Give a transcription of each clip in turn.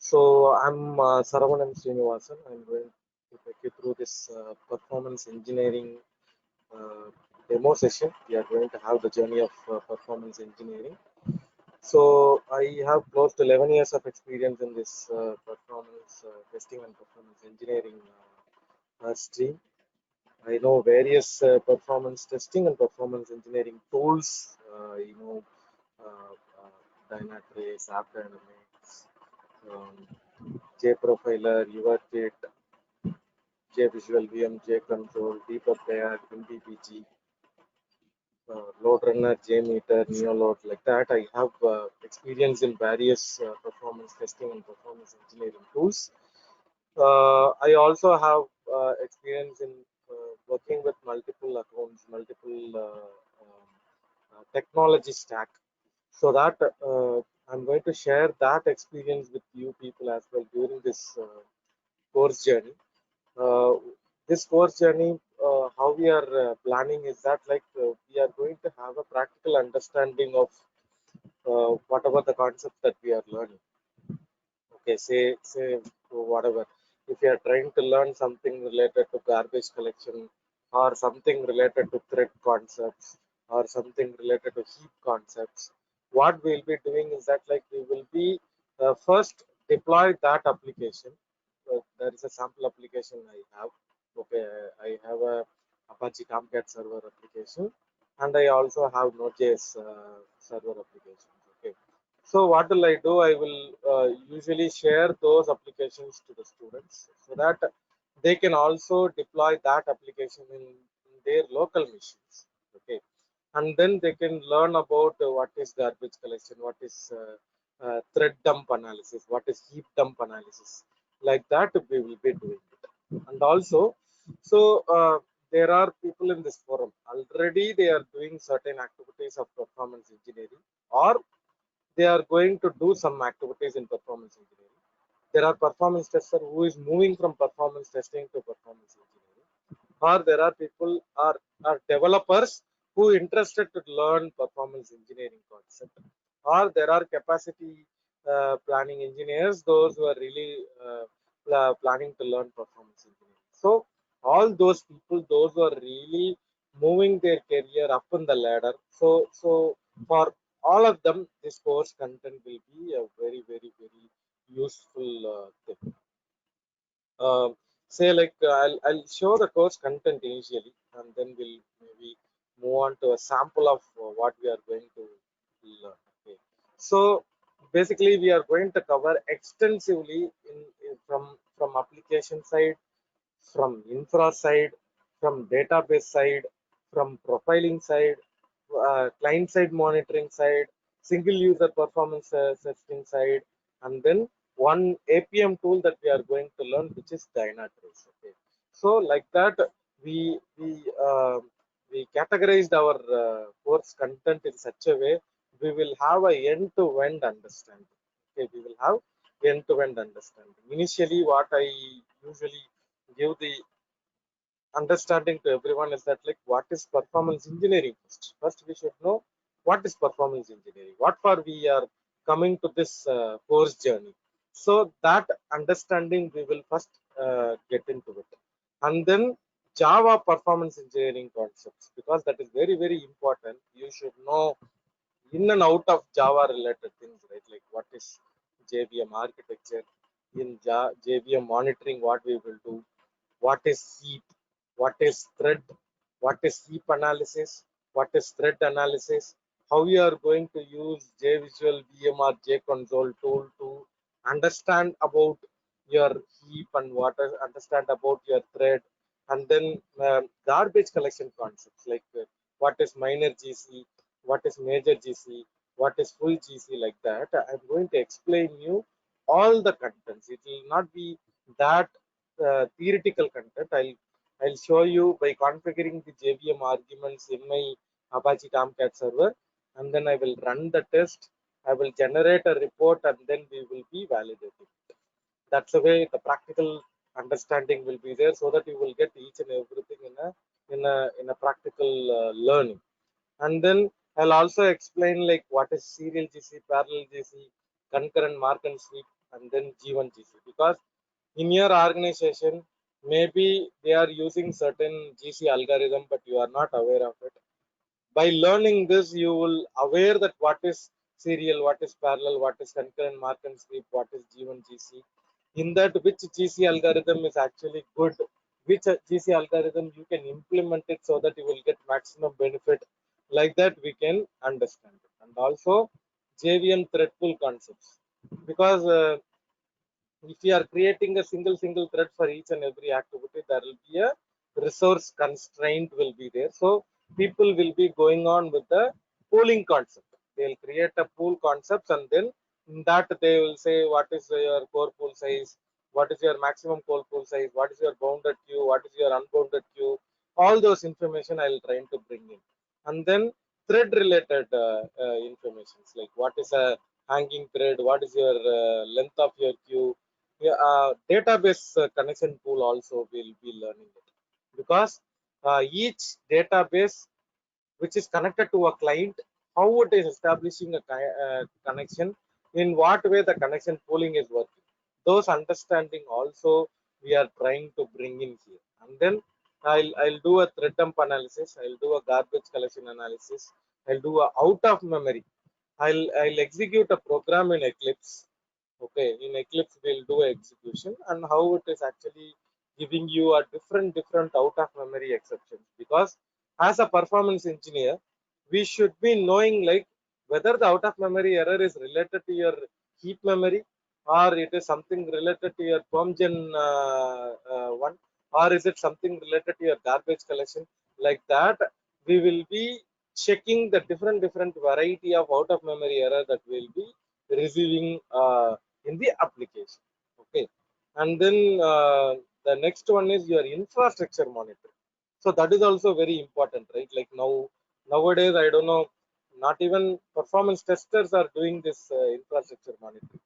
So I'm Saravanan Srinivasan. I'm going to take you through this performance engineering uh, demo session. We are going to have the journey of performance engineering. So I have close to 11 years of experience in this performance testing and performance engineering stream. I know various performance testing and performance engineering tools. Dynatrace, AppDynamics, um, JProfiler, URKit, JVisual VM, JControl, Debug Layer, WinDBG, LoadRunner, JMeter, NeoLoad, like that. I have experience in various performance testing and performance engineering tools. I also have experience in working with multiple accounts, multiple technology stack. So that I'm going to share that experience with you people as well during this course journey. uh, this course journey, how we are planning is that we are going to have a practical understanding of whatever the concepts that we are learning. Okay, say whatever. If you are trying to learn something related to garbage collection, or something related to thread concepts, or something related to heap concepts, what we'll be doing is that we will be first deploy that application. There is a sample application I have. Okay, I have a Apache Tomcat server application, and I also have Node.js server applications. Okay, so what will I do? I will usually share those applications to the students so that they can also deploy that application in their local machines. Okay, and then they can learn about what is garbage collection, what is thread dump analysis, what is heap dump analysis. Like that, we will be doing it. And also, so there are people in this forum already. They are doing certain activities of performance engineering, or they are going to do some activities in performance engineering. There are performance tester who is moving from performance testing to performance engineering, or there are people are developers who interested to learn performance engineering concept, or there are capacity planning engineers, those who are really planning to learn performance engineering. So all those people, those who are really moving their career up in the ladder, so for all of them, this course content will be a very, very, very useful thing. Say I'll show the course content initially, and then we'll maybe move on to a sample of what we are going to learn. Okay, so basically we are going to cover extensively from application side, from infra side, from database side, from profiling side, client side monitoring side, single user performance testing side, and then one APM tool that we are going to learn, which is Dynatrace. Okay, so like that, we we uh, we categorized our course content in such a way we will have a end-to-end understanding. Okay, we will have end-to-end understanding. Initially, what I usually give the understanding to everyone is that what is performance engineering. First we should know what is performance engineering, what for we are coming to this course journey. So that understanding we will first get into it, and then Java performance engineering concepts, because that is very, very important. You should know in and out of Java related things, right? Like what is JVM architecture, in JVM monitoring, what we will do, what is heap, what is thread, what is heap analysis, what is thread analysis, how you are going to use JVisual VM or JControl tool to understand about your heap, and understand about your thread, and then garbage collection concepts like what is minor GC, what is major GC, what is full GC, like that. I'm going to explain you all the contents. It will not be that theoretical content. I'll show you by configuring the JVM arguments in my Apache Tomcat server, and then I will run the test. I will generate a report, and then we will be validating. That's the way the practical understanding will be there, so that you will get each and everything in a practical learning. And then I'll also explain like what is serial GC, parallel GC, concurrent mark and sweep, and then G1 GC, because in your organization maybe they are using certain GC algorithm, but you are not aware of it. By learning this, you will aware that what is serial, what is parallel, what is concurrent mark and sweep, what is G1 GC. In that, which GC algorithm is actually good, which GC algorithm you can implement it so that you will get maximum benefit. Like that we can understand it. And also JVM thread pool concepts, because if you are creating a single thread for each and every activity, there will be a resource constraint will be there. So people will be going on with the pooling concept. They'll create a pool concepts, and then in that they will say what is your core pool size, what is your maximum core pool size, what is your bounded queue, what is your unbounded queue. All those information I will try to bring in. And then thread related informations, like what is a hanging thread, what is your length of your queue. Yeah, database connection pool also will be learning it, because each database which is connected to a client, how it is establishing a connection, in what way the connection pooling is working. Those understanding also we are trying to bring in here. And then I'll do a thread dump analysis, I'll do a garbage collection analysis, I'll do a out of memory. I'll execute a program in Eclipse. Okay, in Eclipse we'll do execution, and how it is actually giving you a different out of memory exceptions. Because as a performance engineer, we should be knowing like whether the out of memory error is related to your heap memory, or it is something related to your PermGen one, or is it something related to your garbage collection. Like that we will be checking the different variety of out of memory error that will be receiving in the application. Okay, and then the next one is your infrastructure monitoring. So that is also very important, right? Like nowadays I don't know, not even performance testers are doing this infrastructure monitoring.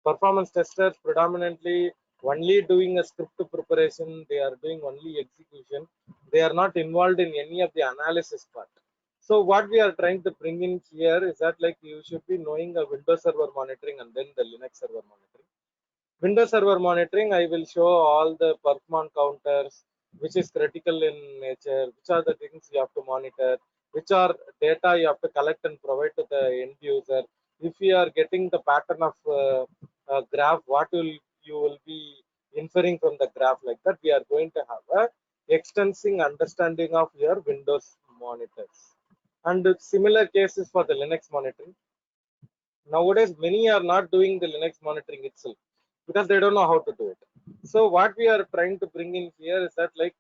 Performance testers predominantly only doing a script preparation, they are doing only execution, they are not involved in any of the analysis part. So what we are trying to bring in here is that like you should be knowing a Windows Server monitoring and then the Linux server monitoring. Windows Server monitoring, I will show all the performance counters, which is critical in nature, which are the things you have to monitor, which are data you have to collect and provide to the end user. If you are getting the pattern of graph, what will you will be inferring from the graph, like that we are going to have a extensive understanding of your Windows monitors. And similar cases for the Linux monitoring. Nowadays many are not doing the Linux monitoring itself because they don't know how to do it. So what we are trying to bring in here is that like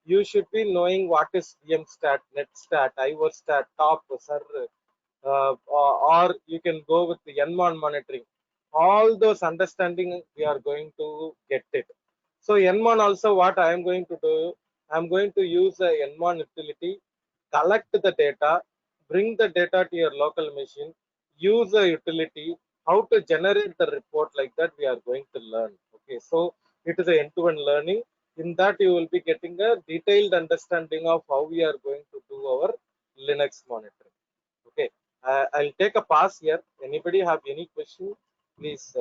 you should be knowing what is vmstat, netstat, iverstat, top sir, or you can go with the nmon monitoring. All those understanding we are going to get it. So nmon also, what I am going to do, I am going to use a nmon utility, collect the data, bring the data to your local machine, use a utility, how to generate the report. Like that we are going to learn. Okay, so it is a end-to-end learning. In that you will be getting a detailed understanding of how we are going to do our Linux monitoring. Okay, I'll take a pause here. Anybody have any question, please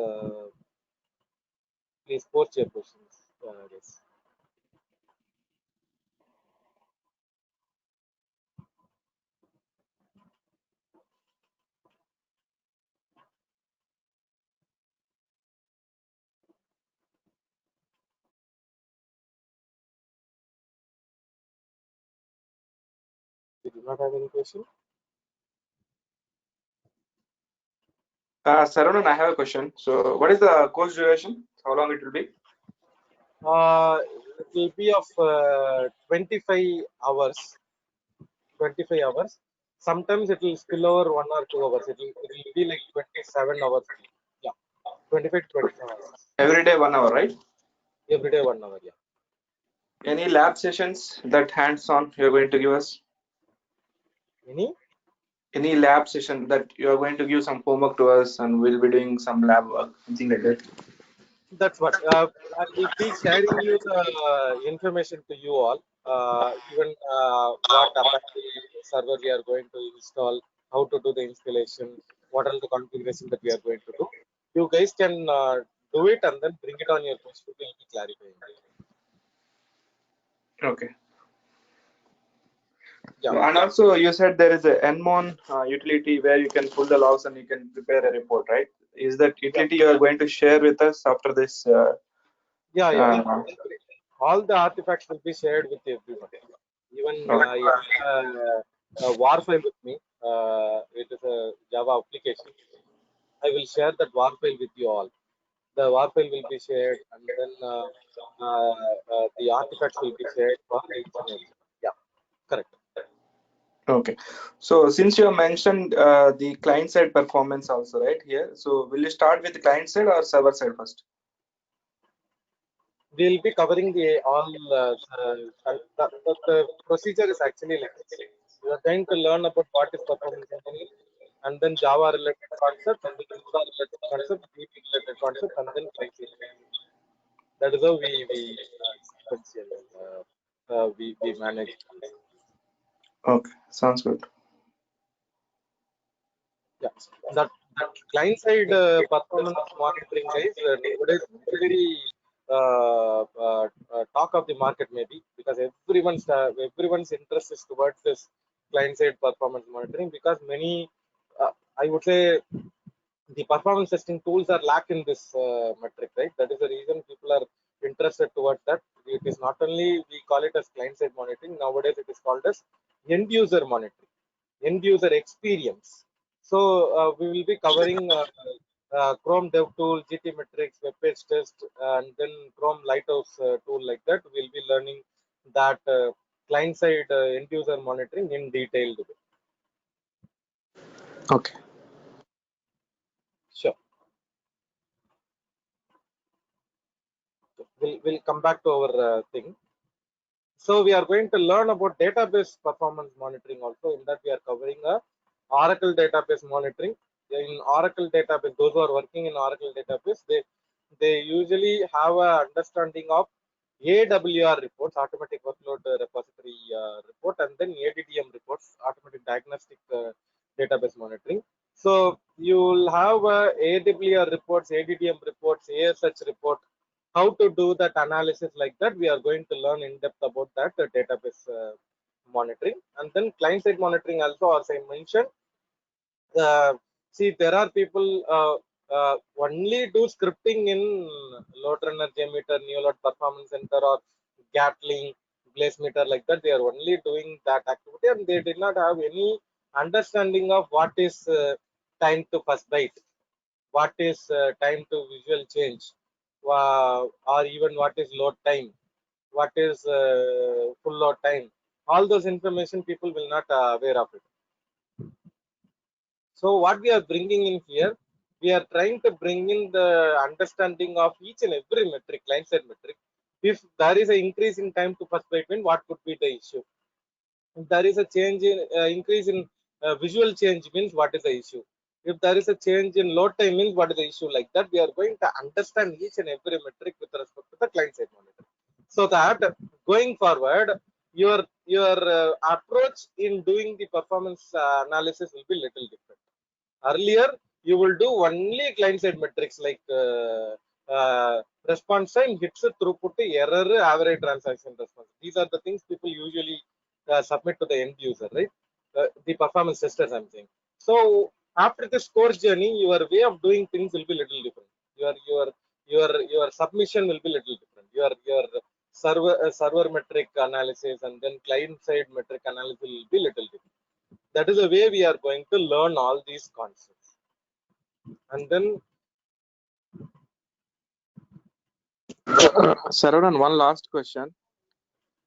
please post your questions. Yes. You do not have any question? Saravanan, I have a question. So, what is the course duration? How long it will be? It will be of 25 hours. 25 hours. Sometimes it will spill over 1 or 2 hours. It will be like 27 hours. Yeah, 25 to 27 hours. Every day 1 hour, right? Every day 1 hour. Yeah. Any lab sessions that hands-on you're going to give us? Any? Any lab session that you are going to give some homework to us and we'll be doing some lab work, something like that? That's what. I will be sharing you the information to you all. Even what Apache server we are going to install, how to do the installation, what are the configuration that we are going to do. You guys can do it and then bring it on your post. We'll be clarifying. Okay. Yeah. And also, you said there is a Nmon utility where you can pull the logs and you can prepare a report, right? Is that Yeah. utility you are going to share with us after this? Yeah. Uh, All the artifacts will be shared with everyone. Even okay. I have a WAR file with me. It is a Java application. I will share that WAR file with you all. The WAR file will be shared, and then the artifacts will be shared for each and every. Yeah, correct. Okay. So since you have mentioned the client side performance also, right here. So will you start with the client side or server side first? We'll be covering the all the procedure is actually like this. We are going to learn about what is performance engineering, and then Java related concept, and then Infra related concept, DB related concept, and then client engineering. That is how we sequentially we manage things. Okay, sounds good. Yeah, that client side performance monitoring guys nowadays very talk of the market maybe because everyone's interest is towards this client side performance monitoring because many I would say the performance testing tools are lack in this metric, right? That is the reason people are interested towards that. It is not only we call it as client side monitoring, nowadays it is called as end user monitoring, end user experience. So we will be covering Chrome DevTool, GT Metrics, web page test, and then Chrome Lighthouse tool like that. We'll be learning that client side end user monitoring in detailed way. Okay. Sure. We'll come back to our thing. So we are going to learn about database performance monitoring also. In that we are covering a Oracle database monitoring. In Oracle database, those who are working in Oracle database, they usually have a understanding of AWR reports, automatic workload repository report, and then ADDM reports, automatic diagnostic database monitoring. So you will have AWR reports, ADDM reports, ASH report, how to do that analysis like that. We are going to learn in depth about that database monitoring, and then client side monitoring also, as I mentioned. See, there are people only do scripting in load runner, JMeter, new load performance center, or Gatling, Blazemeter, like that. They are only doing that activity, and they did not have any understanding of what is time to first byte, what is time to visual change, or even what is load time, what is full load time. All those information people will not aware of it. So what we are bringing in here, we are trying to bring in the understanding of each and every metric, client side metric. If there is an increase in time to first byte, what could be the issue? If there is a change in increase in visual change, means what is the issue? If there is a change in load time, means what is the issue? Like that, we are going to understand each and every metric with respect to the client side monitor, so that going forward, your approach in doing the performance analysis will be little different. Earlier, you will do only client side metrics like response time, hits, throughput, error, average transaction response. These are the things people usually submit to the end user, right? The performance testers, I'm saying. So after this course journey, your way of doing things will be little different. Your submission will be little different. Your server metric analysis and then client side metric analysis will be little different. That is the way we are going to learn all these concepts. And then Saravanan, one last question.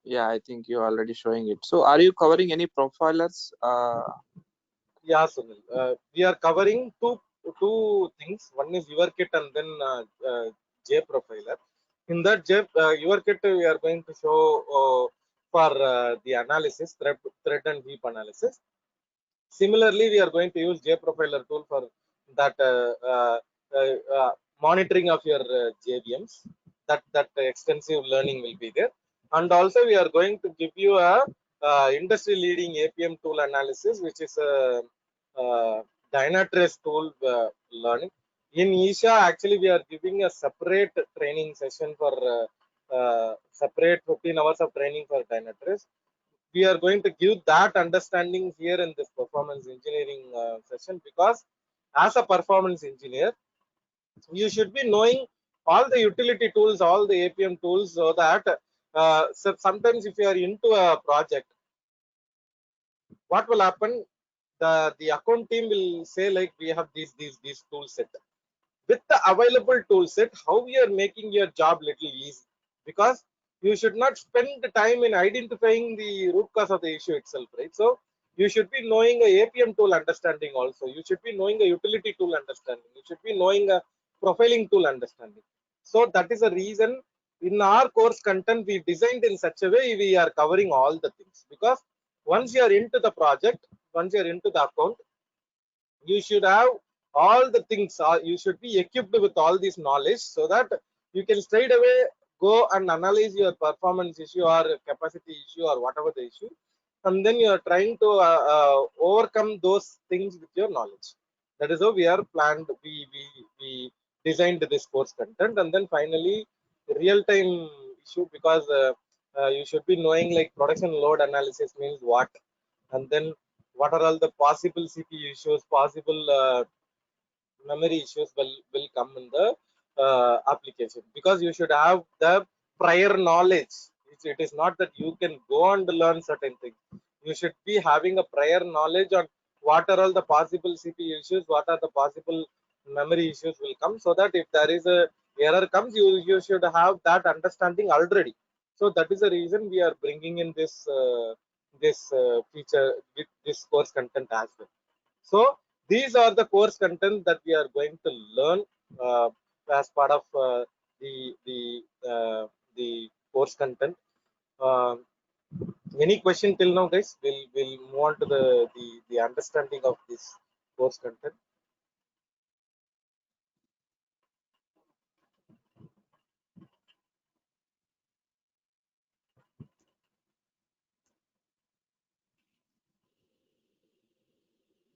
Yeah, I think you're already showing it. So are you covering any profilers? yeah, Sunil, we are covering two things. One is your kit and then JProfiler. In that your kit, we are going to show for the analysis, thread and heap analysis. Similarly, we are going to use JProfiler tool for that monitoring of your JVMs. That extensive learning will be there, and also we are going to give you a industry leading APM tool analysis, which is a Dynatrace tool learning. In Isha, actually, we are giving a separate training session for separate 15 hours of training for Dynatrace. We are going to give that understanding here in this performance engineering session, because as a performance engineer, you should be knowing all the utility tools, all the APM tools, so that so sometimes if you are into a project, what will happen? The account team will say like, we have these tool set. With the available tool set, how we are making your job little easy, because you should not spend the time in identifying the root cause of the issue itself, right? So you should be knowing a APM tool understanding also. You should be knowing a utility tool understanding. You should be knowing a profiling tool understanding. So that is a reason in our course content we designed in such a way we are covering all the things, because once you are into the project, once you are into the account, you should have all the things, you should be equipped with all this knowledge, so that you can straight away go and analyze your performance issue or capacity issue or whatever the issue, and then you are trying to overcome those things with your knowledge. That is how we are planned, we designed this course content. And then finally, real time issue, because you should be knowing like production load analysis means what, and then what are all the possible CPU issues, possible memory issues will come in the application, because you should have the prior knowledge. It is not that you can go and learn certain things. You should be having a prior knowledge on what are all the possible CPU issues, what are the possible memory issues will come, so that if there is a error comes, you should have that understanding already. So that is the reason we are bringing in this feature with this course content as well. So these are the course content that we are going to learn uh, as part of the the the course content. Uh, any question till now, guys? We'll move on to the understanding of this course content.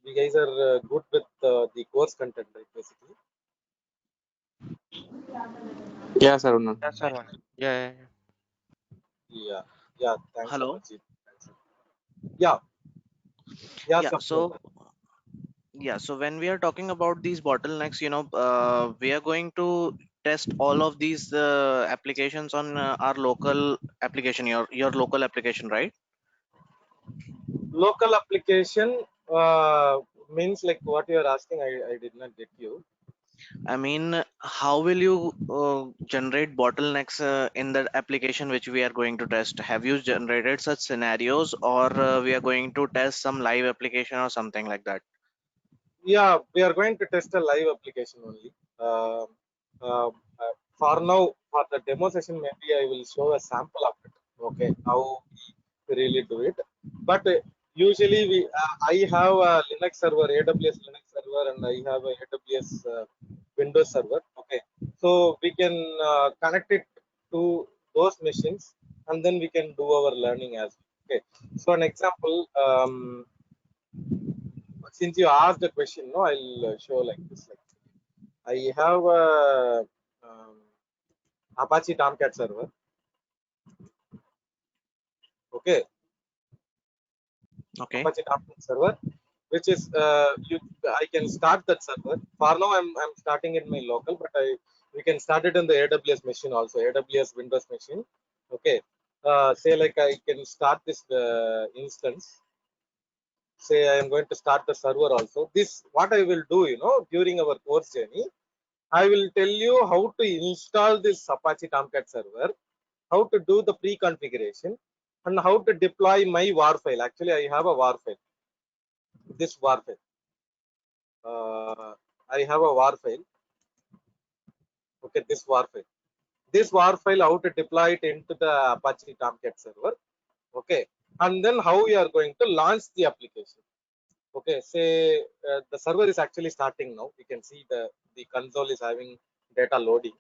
You guys are good with the course content, right? Basically, Yeah, Saruna. Yes, sir. Yeah. yeah, yeah. Thanks, Hello. Amarjit. Thanks. Yeah, yeah, Yeah. Swapnil. So when we are talking about these bottlenecks, we are going to test all of these applications on our local application, your local application, right? Local application means like what you are asking. I did not get you. I mean, how will you generate bottlenecks in the application which we are going to test? Have you generated such scenarios, or we are going to test some live application or something like that? Yeah, we are going to test a live application only. Uh, uh, for now, for the demo session, maybe I will show a sample of it. Okay, how we really do it. But usually, I have a Linux server, AWS Linux server, and I have a AWS Windows server. Okay, so we can connect it to those machines, and then we can do our learning as well. Okay, so an example. Since you asked the question, no, I'll show like this. Like I have a Apache Tomcat server. Okay, Okay. Apache Tomcat server, which is I can start that server. For now, I'm starting in my local, but we can start it in the AWS machine also, AWS Windows machine. Okay, say like I can start this instance. Say I am going to start the server also. This what I will do, during our course journey. I will tell you how to install this Apache Tomcat server, how to do the pre-configuration, and how to deploy my WAR file. Actually, I have a WAR file. This WAR file. I have a WAR file. Okay, this WAR file. This WAR file, how to deploy it into the Apache Tomcat server. Okay, and then how we are going to launch the application. Okay, say the server is actually starting now. You can see the console is having data loading.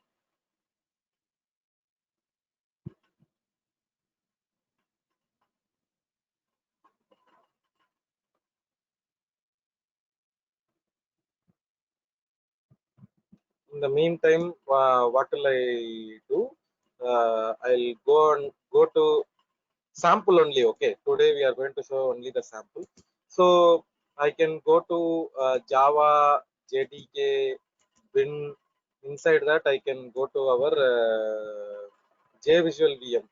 In the meantime, what will I do? I'll go to sample only. Okay, today we are going to show only the sample. So I can go to Java, JDK, Bin. Inside that, I can go to our JVisual VM.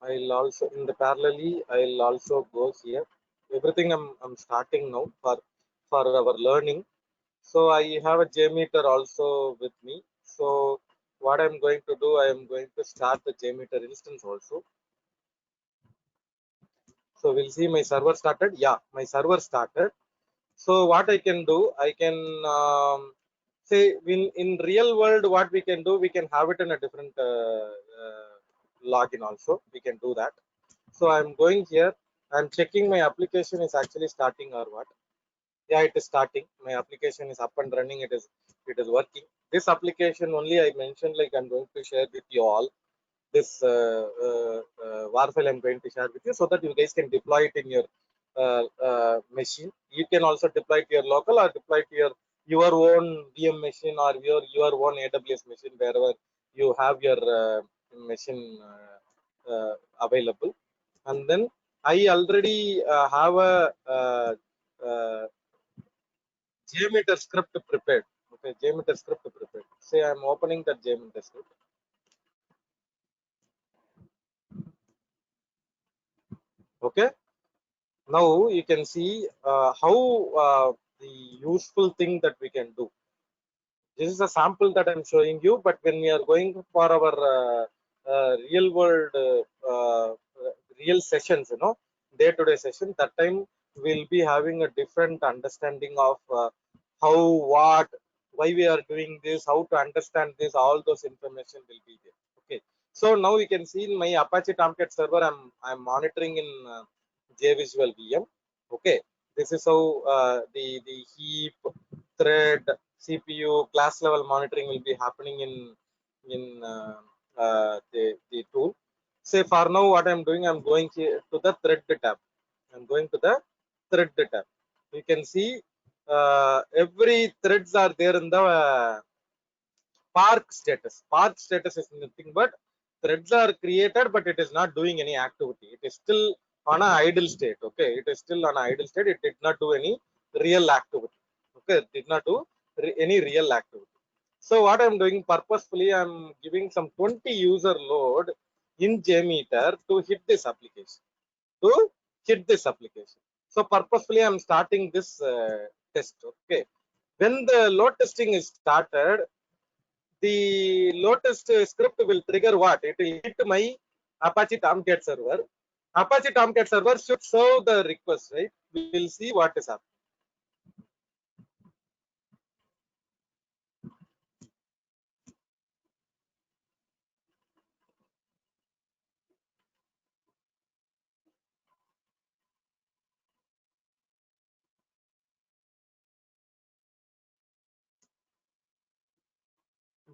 I'll also in the parallelly I'll also go here. Everything I'm starting now for our learning. So I have a JMeter also with me. So what I'm going to do, I am going to start the JMeter instance also. So we'll see my server started. Yeah, my server started. So what I can do, I can say in real world what we can do, we can have it in a different login also. We can do that. So I'm going here. I'm checking my application is actually starting or what. Yeah, it is starting. My application is up and running. It is working. This application only I mentioned, like I'm going to share with you all this WAR file I'm going to share with you so that you guys can deploy it in your machine. You can also deploy it to your local or deploy it to your own VM machine or your own AWS machine wherever you have your machine available. And then I already have a JMeter script prepared. Okay, JMeter script prepared. Say I'm opening that JMeter script. Okay. Now you can see how the useful thing that we can do. This is a sample that I'm showing you, but when we are going for our real world real sessions, day-to-day session, that time we'll be having a different understanding of how, what, why we are doing this, how to understand this, all those information will be there. Okay. So now you can see in my Apache Tomcat server, I'm monitoring in JVisual VM. Okay. This is how the heap, thread, CPU, class level monitoring will be happening in the tool. Say for now, what I'm doing, I'm going here to the thread tab. I'm going to the thread tab. You can see every threads are there in the park status. Park status is nothing but threads are created, but it is not doing any activity. It is still on an idle state. Okay, it is still on an idle state. It did not do any real activity. Okay, it did not do any real activity. So what I'm doing purposefully, I'm giving some 20 user load in JMeter to hit this application. To hit this application. So purposefully, I'm starting this test. Okay, when the load testing is started, the Lotus script will trigger what? It will hit my Apache Tomcat server. Apache Tomcat server should serve the request, right? We will see what is happening.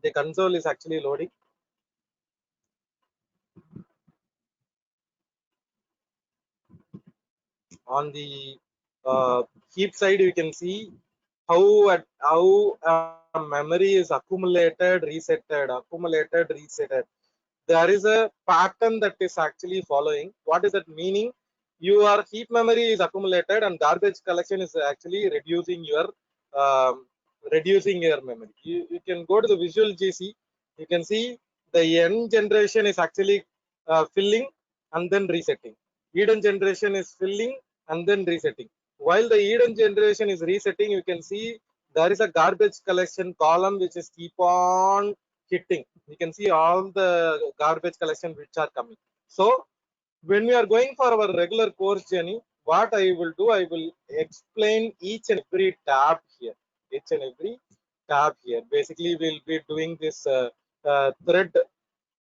The console is actually loading. On the heap side, you can see how memory is accumulated, resetted. There is a pattern that is actually following. What is that meaning? Your heap memory is accumulated and garbage collection is actually reducing your memory. You can go to the Visual GC. You can see the N generation is actually filling and then resetting. Eden generation is filling and then resetting. While the Eden generation is resetting, you can see there is a garbage collection column which is keep on hitting. You can see all the garbage collection which are coming. So when we are going for our regular course journey, what I will do, I will explain each and every tab here. Each and every tab here. Basically, we'll be doing this thread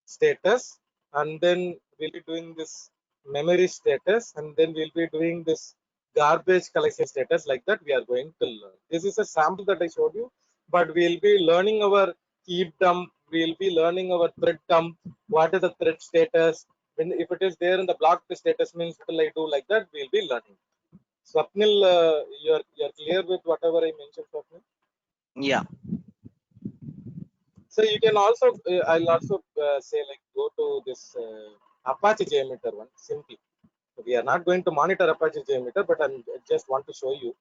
status, and then we'll be doing this memory status, and then we'll be doing this garbage collection status. Like that we are going to learn. This is a sample that I showed you, but we'll be learning our heap dump, we'll be learning our thread dump, what is the thread status, when if it is there in the blocked status means will I do like that, we'll be learning. Swapnil, you're clear with whatever I mentioned, Swapnil? Yeah. So you can also, I'll also say like go to this Apache JMeter one simply. We are not going to monitor Apache JMeter, but I just want to show you.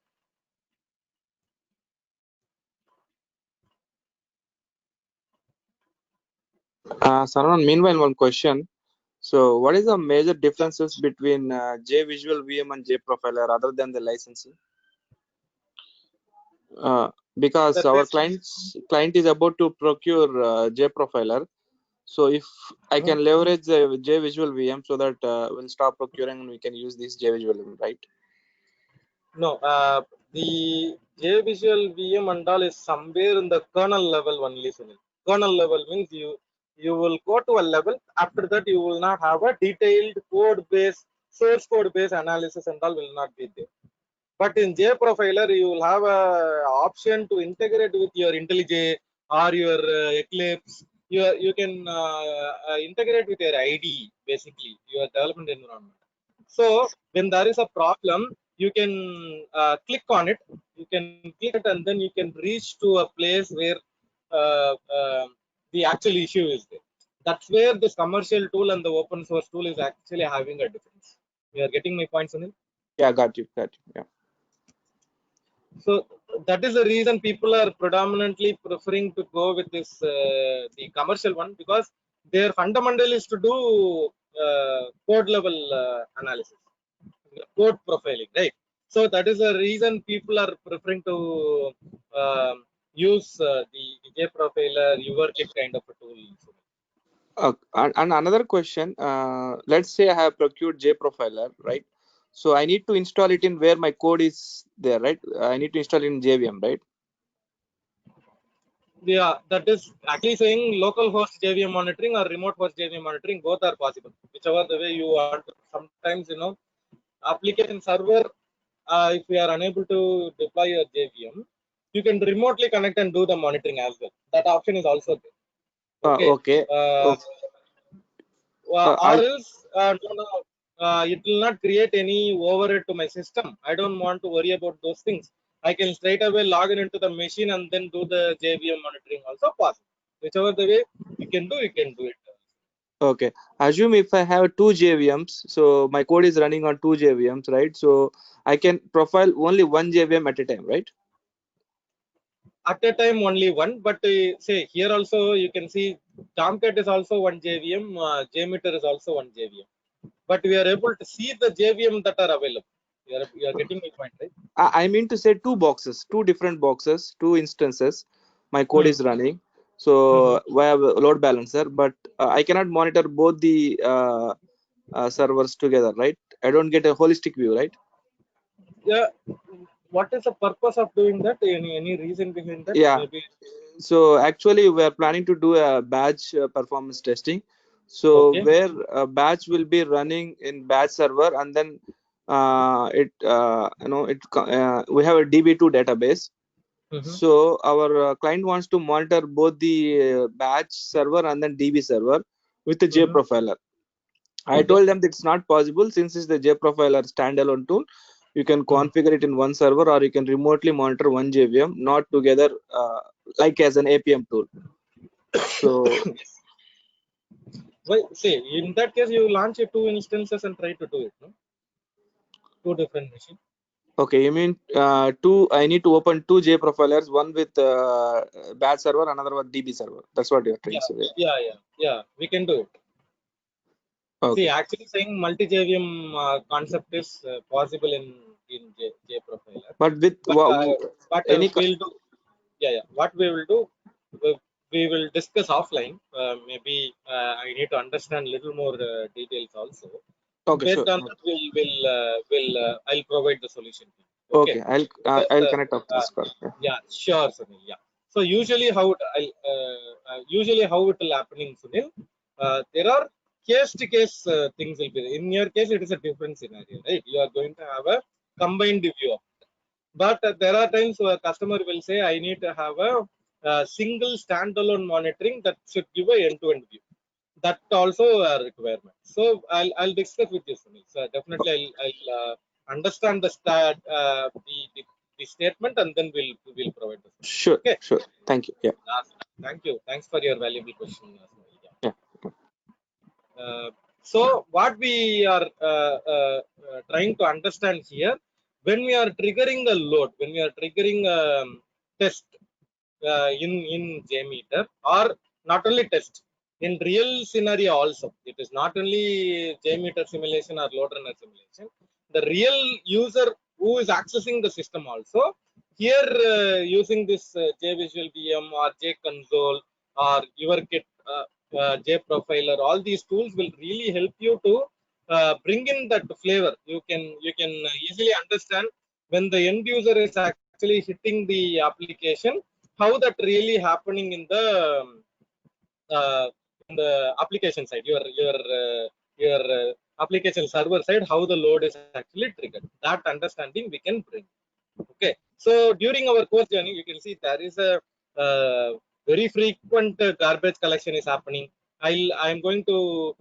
Saran, meanwhile, one question. So, what is the major differences between JVisual VM and JProfiler other than the licensing? Because That our is, client is about to procure JProfiler. So, if I Mhm. can leverage the JVisual VM so that we'll stop procuring and we can use this JVisual VM, right? No, the JVisual VM and all is somewhere in the kernel level only, Sunil. Kernel level means you will go to a level. After that, you will not have a detailed code base, source code base analysis and all will not be there. But in JProfiler, you will have a option to integrate with your IntelliJ or your Eclipse. You can integrate with your IDE, basically your development environment. So when there is a problem, you can click on it. You can click it, and then you can reach to a place where uh, uh, the actual issue is there. That's where this commercial tool and the open source tool is actually having a difference. You are getting my point, Sunil? Yeah, got you. Yeah. So that is the reason people are predominantly preferring to go with this the commercial one, because their fundamental is to do code level analysis, code profiling, right? So that is the reason people are preferring to use the JProfiler, YourKit kind of a tool. And another question, let's say I have procured JProfiler, right? So I need to install it in where my code is there, right? I need to install it in JVM, right? Yeah, that is actually saying local host JVM monitoring or remote host JVM monitoring, both are possible, whichever the way you want. Sometimes, application server, if we are unable to deploy a JVM, you can remotely connect and do the monitoring as well. That option is also there. Okay. Okay. Uh, Okay. or else, no, no, it will not create any overhead to my system. I don't want to worry about those things. I can straight away log in into the machine and then do the JVM monitoring also possible. Whichever the way you can do it. Okay. Assume if I have two JVMs, so my code is running on two JVMs, right? So I can profile only one JVM at a time, right? At a time only one, but say here also you can see Tomcat is also one JVM, JMeter is also one JVM, but we are able to see the JVM that are available. You are getting my point, right? I mean to say two boxes, two different boxes, two instances. My code Hmm. is running. So we have a load balancer, but I cannot monitor both the servers together, right? I don't get a holistic view, right? Yeah. What is the purpose of doing that? Any reason behind that? Yeah. Maybe. So actually, we are planning to do a batch performance testing. So Okay. where a batch will be running in batch server, and then we have a DB2 database. Mm-hmm. So our client wants to monitor both the batch server and then DB server with the Mm-hmm. JProfiler. I Okay. told them that it's not possible since it's the JProfiler standalone tool. You can Mm-hmm. configure it in one server or you can remotely monitor one JVM, not together like as an APM tool. So, Well, see, in that case, you launch a two instances and try to do it. No? Two different machines. okay, you mean I need to open two JProfilers, one with batch server, another one DB server. That's what you're trying Yeah. to say. Yeah. We can do it. See, Okay. actually saying multi-JVM concept is possible in JProfiler, But with but any, we'll do. Yeah. What we will do, we, we will discuss offline. Maybe I need to understand little more details also. okay, Based sure. on that, I'll provide the solution to you. Okay. Okay, Because, I'll connect after uh, this call. Yeah. yeah, sure, Sunil. Yeah. So usually how it will happening, Sunil. There are case-to-case things will be there. In your case, it is a different scenario, right? You are going to have a combined view of it. But there are times where a customer will say, I need to have a single standalone monitoring that should give a end-to-end view. that also a requirement. So I'll discuss with you, Sunil. So definitely I'll understand the statement, and then we'll provide the solution. Sure, Okay. sure. Thank you. Yeah, Thank you. Thanks for your valuable question, Sunil. Yeah. yeah. So what we are trying to understand here, when we are triggering a load, when we are triggering a test in JMeter, or not only test, in real scenario also, it is not only JMeter simulation or load runner simulation, the real user who is accessing the system also, here using this JVisual VM or JConsole or your kit, JProfiler, all these tools will really help you to bring in that flavor. You can easily understand when the end user is actually hitting the application, how that really happening uh, in the application side, your application server side, how the load is actually triggered. That understanding we can bring. Okay, so during our course journey, you can see there is a very frequent garbage collection is happening. I'm going to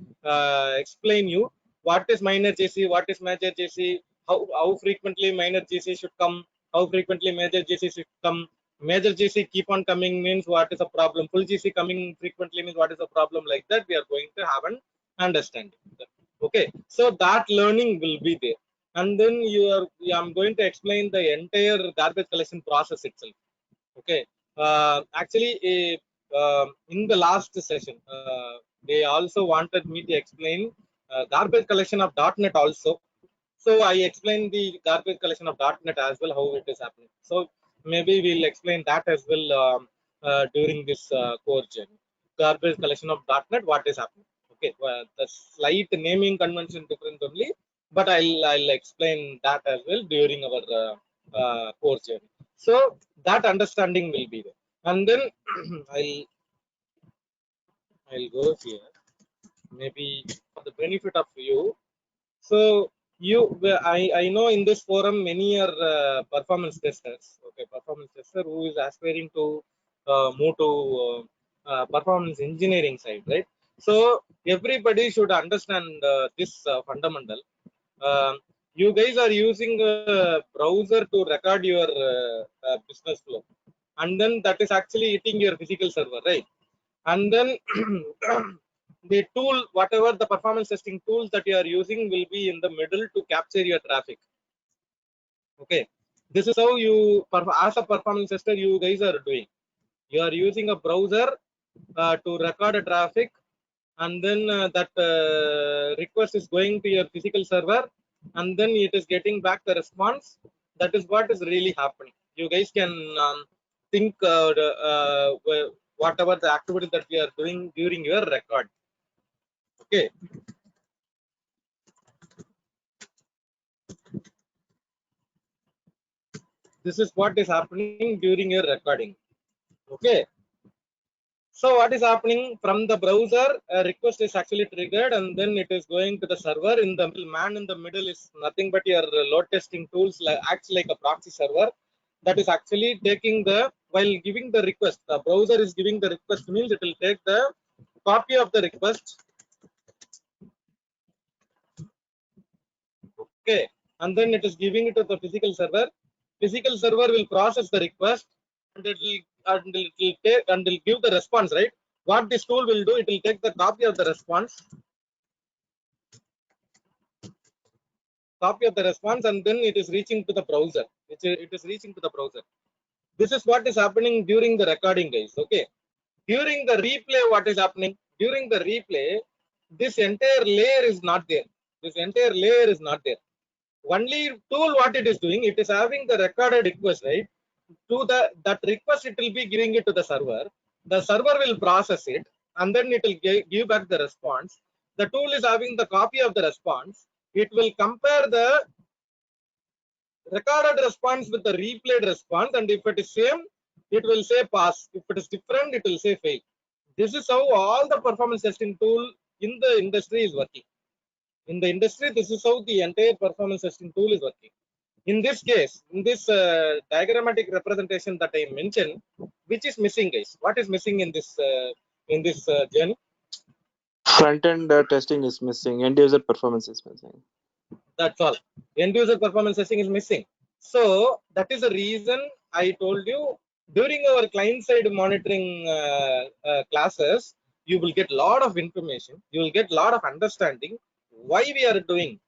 explain you what is minor GC, what is major GC, how frequently minor GC should come, how frequently major GC should come. Major GC keep on coming means what is a problem, full GC coming frequently means what is a problem. Like that we are going to have an understanding. Okay, so that learning will be there, and then I'm going to explain the entire garbage collection process itself. Okay, actually in the last session they also wanted me to explain garbage collection of .NET also. So I explained the garbage collection of .NET as well, how it is happening. So maybe we'll explain that as well during this course journey. Garbage collection of .NET, what is happening. Okay, the slight naming convention different only, but I'll explain that as well during our course journey. So that understanding will be there, and then I'll go here, maybe for the benefit of you. So I know in this forum many are performance testers. Okay, performance tester who is aspiring to move to performance engineering side, right? So everybody should understand this fundamental. Um, you guys are using a browser to record your business flow, and then that is actually hitting your physical server, right? And then the tool, whatever the performance testing tools that you are using, will be in the middle to capture your traffic. Okay, this is how you as a performance tester you guys are doing. You are using a browser to record a traffic, and then that request is going to your physical server, and then it is getting back the response. That is what is really happening. You guys can think whatever the activity that we are doing during your record. Okay, this is what is happening during your recording. Okay, so what is happening from the browser, a request is actually triggered, and then it is going to the server. In the middle, man in the middle is nothing but your load testing tools, acts like a proxy server that is actually taking the, while giving the request, the browser is giving the request means it will take the copy of the request. Okay, and then it is giving it to the physical server. Physical server will process the request, and it will take and will give the response, right? What this tool will do, it will take the copy of the response, and then it is reaching to the browser. It is reaching to the browser. This is what is happening during the recording, guys. Okay, during the replay, what is happening during the replay, this entire layer is not there. This entire layer is not there. Only tool, what it is doing, it is having the recorded request, right? To that request, it will be giving it to the server. The server will process it, and then it will give back the response. The tool is having the copy of the response. It will compare the recorded response with the replayed response, and if it is same, it will say pass. If it is different, it will say fail. This is how all the performance testing tool in the industry is working. In the industry, this is how the entire performance testing tool is working. In this case, in this diagrammatic representation that I mentioned, which is missing, guys? What is missing in this journey? Front end testing is missing. End user performance is missing. That's all. End user performance testing is missing. So that is the reason I told you during our client side monitoring classes, you will get a lot of information. You will get a lot of understanding why we are doing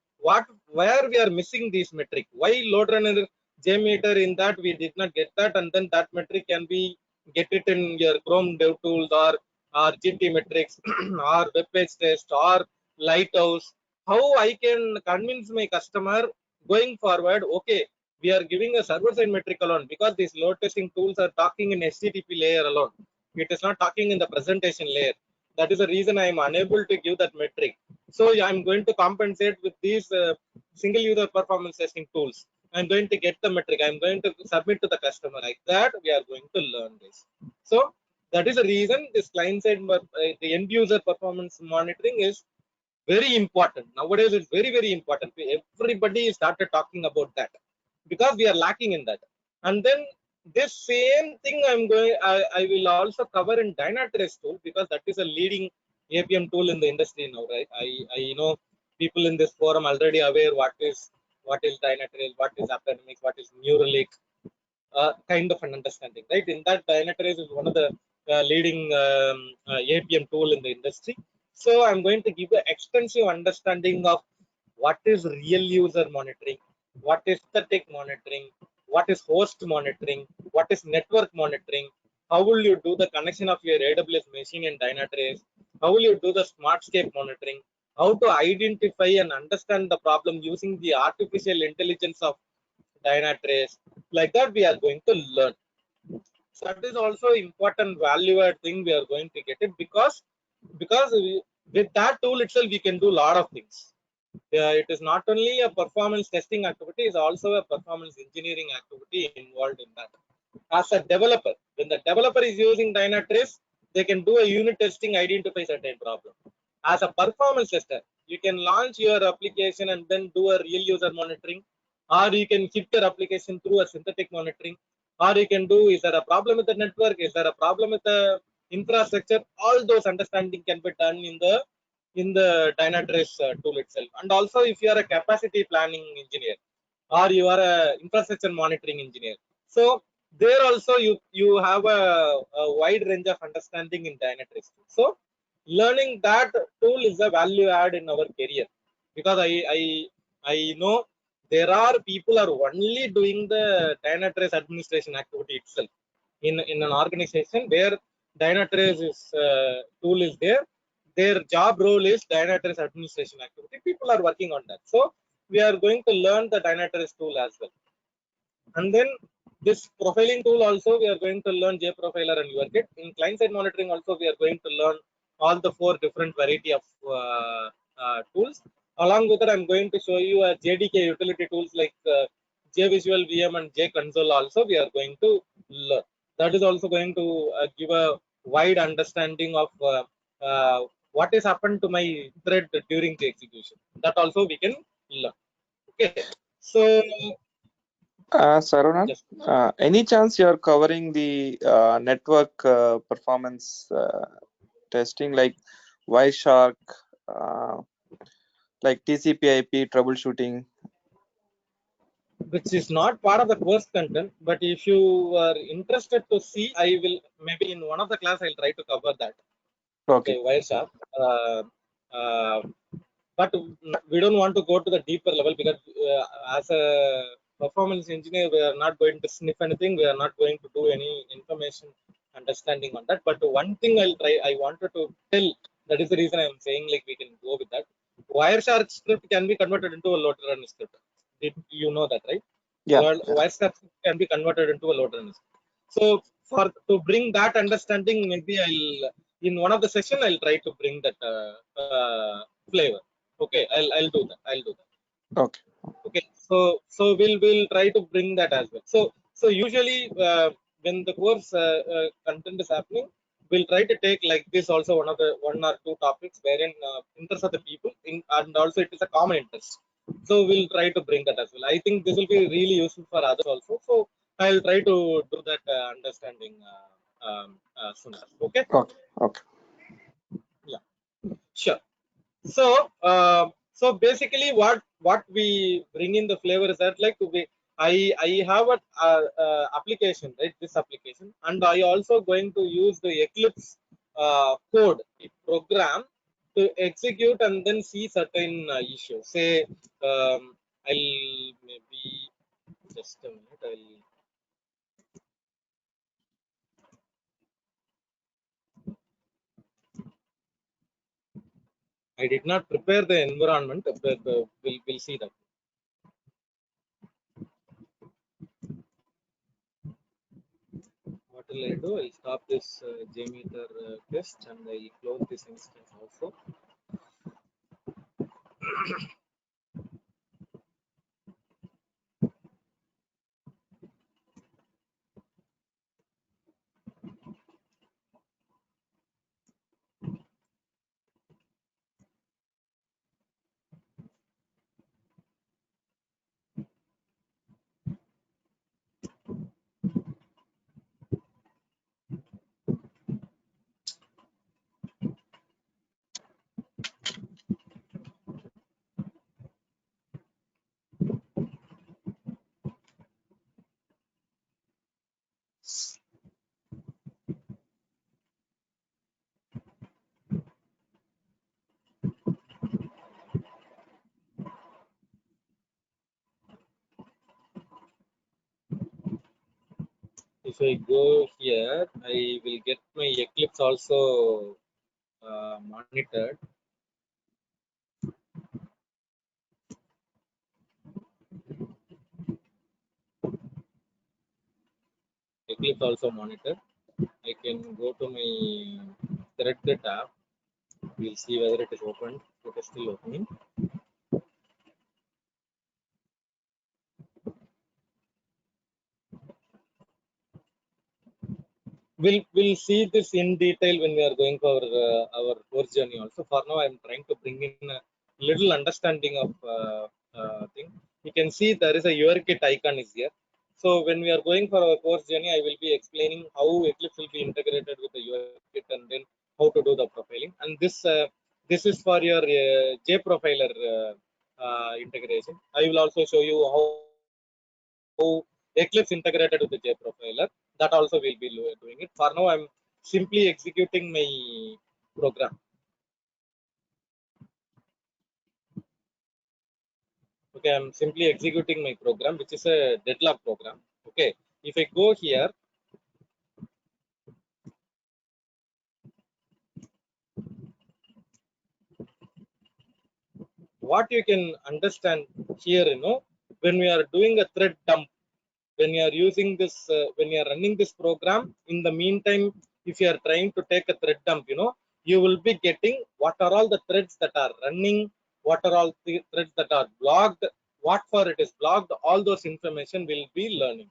where we are missing this metric. Why load runner JMeter in that we did not get that, and then that metric can be get it in your Chrome Dev Tools or GT metrics or web page test or Lighthouse. How I can convince my customer going forward, okay, we are giving a server side metric alone because these load testing tools are talking in HTTP layer alone. It is not talking in the presentation layer. That is the reason I am unable to give that metric. So I am going to compensate with these single user performance testing tools. I am going to get the metric. I am going to submit to the customer. Like that, we are going to learn this. So that is the reason this client side, the end user performance monitoring is very important. Nowadays it's very important. Everybody started talking about that because we are lacking in that. And then this same thing I will also cover in Dynatrace tool because that is a leading APM tool in the industry now, right? I know people in this forum already aware what is Dynatrace, what is Appdynamics, what is Neuralink, kind of an understanding, right? In that, Dynatrace is one of the leading APM tool in the industry. So I'm going to give an extensive understanding of what is real user monitoring, what is static monitoring, what is host monitoring, what is network monitoring, how will you do the connection of your AWS machine in Dynatrace, how will you do the Smartscape monitoring, how to identify and understand the problem using the artificial intelligence of Dynatrace. Like that, we are going to learn. So that is also important value add thing we are going to get it because with that tool itself we can do a lot of things. It is not only a performance testing activity, it's also a performance engineering activity involved in that. As a developer, when the developer is using Dynatrace, they can do a unit testing, identify certain problem. As a performance tester, you can launch your application and then do a real user monitoring, or you can hit your application through a synthetic monitoring, or you can do, is there a problem with the network, is there a problem with the infrastructure? All those understanding can be done in the Dynatrace tool itself. And also, if you are a capacity planning engineer or you are a infrastructure monitoring engineer, so there also you have a wide range of understanding in Dynatrace. So learning that tool is a value add in our career because I know there are people are only doing the Dynatrace administration activity itself in an organization where Dynatrace is tool is there. Their job role is Dynatrace administration activity. People are working on that. So we are going to learn the Dynatrace tool as well. And then this profiling tool also we are going to learn JProfiler and URKit. In client side monitoring also we are going to learn all the 4 different variety of tools. Along with that, I'm going to show you a JDK utility tools like JVisual VM and JConsole also we are going to learn. That is also going to give a wide understanding of what has happened to my thread during the execution. That also we can learn. Okay. So Saranand, just any chance you're covering the network performance testing like Wireshark, like TCP/IP troubleshooting? which is not part of the course content, but if you are interested to see, I will maybe in one of the class I'll try to cover that. Okay. Okay, Wireshark. Uh, but we don't want to go to the deeper level because as a performance engineer, we are not going to sniff anything. We are not going to do any information understanding on that. But one thing I'll try, I wanted to tell. That is the reason I'm saying like we can go with that. Wireshark script can be converted into a load runner script. Did you know that, right? Yeah. Wireshark can be converted into a load runner script. So for to bring that understanding, maybe I'll in one of the session I'll try to bring that flavor. Okay, I'll do that. I'll do that. Okay. Okay, so we'll try to bring that as well. So usually when the course content is happening, we'll try to take like this also one or two topics wherein interest of the people and also it is a common interest. So we'll try to bring that as well. I think this will be really useful for others also. So I'll try to do that understanding soon. Okay. Okay. Okay. Yeah. Sure. So, so basically, what we bring in the flavor is that like I have a application, right? This application, and I also going to use the Eclipse code program to execute and then see certain issues. Say, I'll maybe just a minute. I did not prepare the environment, but we'll see that. What will I do? I'll stop this JMeter test and I'll close this instance also. If I go here, I will get my Eclipse also monitored. Eclipse also monitored. I can go to my thread tab. We'll see whether it is open. It is still opening. We'll see this in detail when we are going for our course journey also. For now, I'm trying to bring in a little understanding of thing. You can see there is a URKit icon is here. So when we are going for our course journey, I will be explaining how Eclipse will be integrated with the URKit and then how to do the profiling. And this is for your JProfiler integration. I will also show you how Eclipse integrated with the JProfiler. That also will be doing it. For now, I'm simply executing my program. Okay, I'm simply executing my program, which is a deadlock program. Okay, if I go here, what you can understand here, when we are doing a thread dump, when you are using this, when you are running this program, in the meantime, if you are trying to take a thread dump, you will be getting what are all the threads that are running, what are all the threads that are blocked, what for it is blocked, all those information will be learning.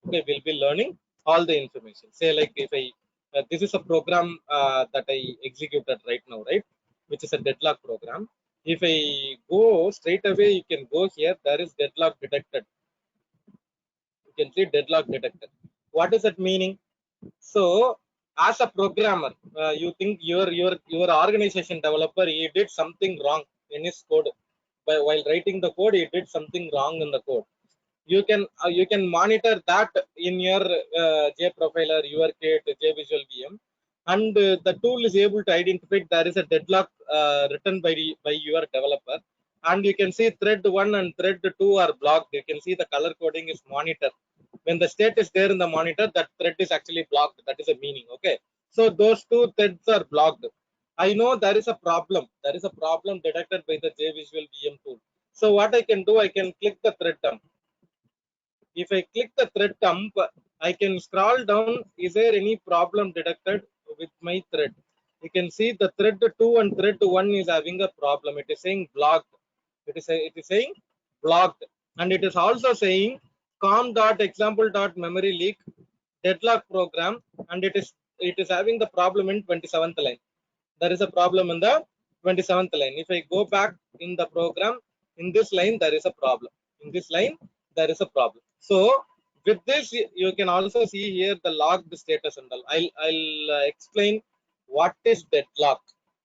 Okay, we'll be learning all the information. Say like if I, this is a program that I executed right now, right? Which is a deadlock program. If I go straight away, you can go here, there is deadlock detected. You can see deadlock detected. What is that meaning? So as a programmer, you think your organization developer, he did something wrong in his code. While writing the code, he did something wrong in the code. You can monitor that in your JProfiler, URKit, JVisual VM, and the tool is able to identify there is a deadlock written by your developer, and you can see thread 1 and thread 2 are blocked. You can see the color coding is monitor. When the state is there in the monitor, that thread is actually blocked. That is a meaning. Okay, so those two threads are blocked. I know there is a problem. There is a problem detected by the JVisual VM tool. So what I can do, I can click the thread dump. If I click the thread dump, I can scroll down. Is there any problem detected with my thread? You can see the thread 2 and thread 1 is having a problem. It is saying blocked. It is saying blocked, and it is also saying com.example.memory leak deadlock program, and it is having the problem in 27th line. There is a problem in the 27th line. If I go back in the program, in this line there is a problem. In this line there is a problem. So with this, you can also see here the logged status and all. I'll explain what is deadlock.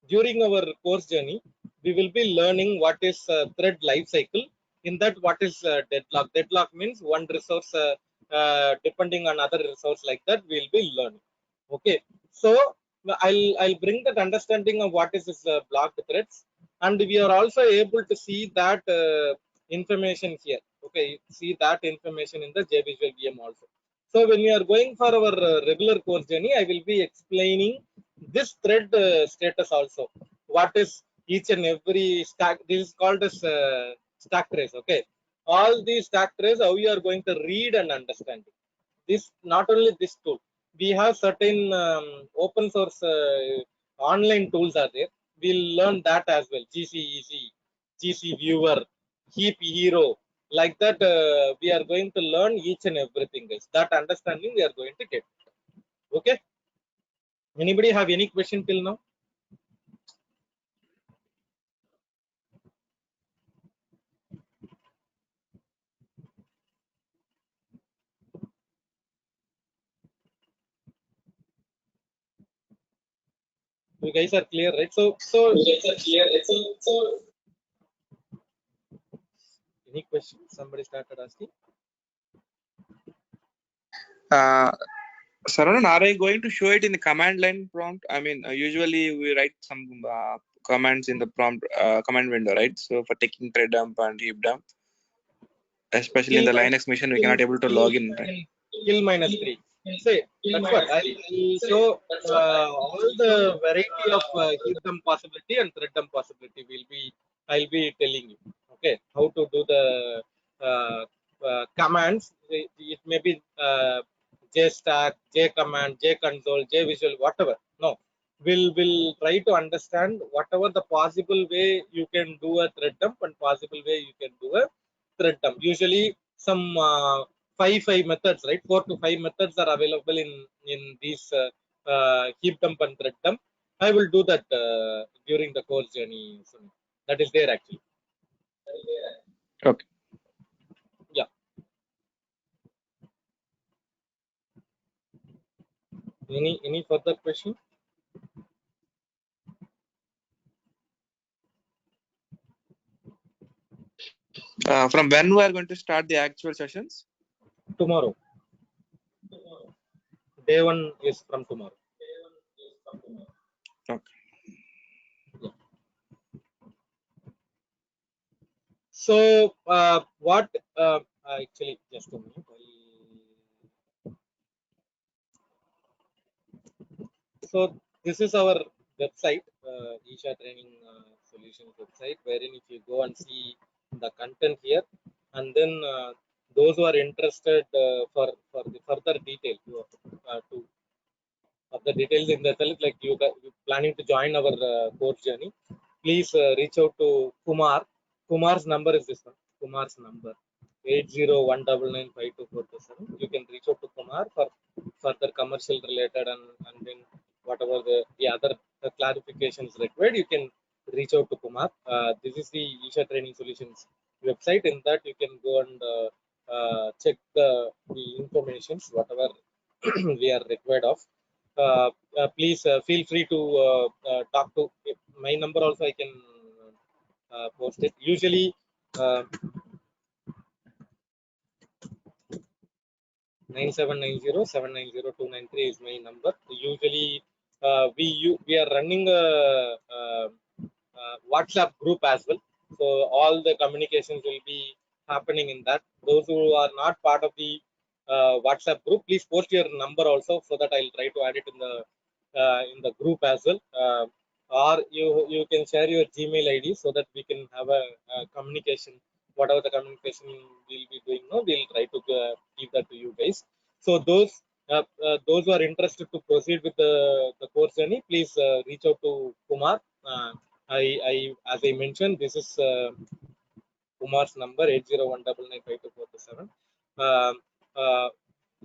during our course journey, we will be learning what is thread life cycle. In that, what is deadlock? Deadlock means one resource depending on other resource, like that we'll be learning. Okay, so I'll bring that understanding of what is this blocked threads, and we are also able to see that information here. Okay, see that information in the JVisual VM also. So when we are going for our regular course journey, I will be explaining this thread status also. What is each and every stack? This is called as stack trace. Okay, all these stack trace, how you are going to read and understand it. This not only this tool, we have certain open source online tools are there. We'll learn that as well. GCEC, GC Viewer, Heap Hero, like that. We are going to learn each and everything, guys. That understanding we are going to get. Okay. Anybody have any question till now? You guys are clear, right? You guys are clear, right? Any question? Somebody started asking. Saravanan, are I going to show it in the command line prompt? I mean, usually we write some commands in the prompt command window, right? So for taking thread dump and heap dump, especially in the Linux machine, we cannot able to log in, right? Kill -3. Say, that's what I'll show all the variety of heap dump possibility and thread dump possibility. I'll be telling you. Okay, how to do the uh, commands. It may be JStack, JCommand, JConsole, JVisual, whatever. No, we'll try to understand whatever the possible way you can do a thread dump and possible way you can do a thread dump. Usually some five methods, right? 4 to 5 methods are available in these heap dump and thread dump. I will do that during the course journey. So that is there actually. Okay. Yeah. Any further question? From when we are going to start the actual sessions? Tomorrow. Day one is from tomorrow. Okay. Yeah. So what actually, just a minute. So this is our website, Isha Training Solutions website, wherein if you go and see the content here, and then those who are interested for the further detail to of the details in the self, like you planning to join our course journey, please reach out to Kumar. Kumar's number is this one. Kumar's number 8019952427. You can reach out to Kumar for further commercial related and then whatever the other clarifications required. You can reach out to Kumar. This is the Isha Training Solutions website. In that you can go and check the informations whatever we are required of. Please feel free to talk to my number also. I can post it. Usually 9790790293 is my number. Usually we are running a WhatsApp group as well, so all the communications will be happening in that. Those who are not part of the WhatsApp group, please post your number also, so that I'll try to add it in the group as well. Or you can share your Gmail ID so that we can have a communication. Whatever the communication we'll be doing now, we'll try to give that to you guys. So those who are interested to proceed with the course journey, please reach out to Kumar. As I mentioned, this is Kumar's number 8019952427.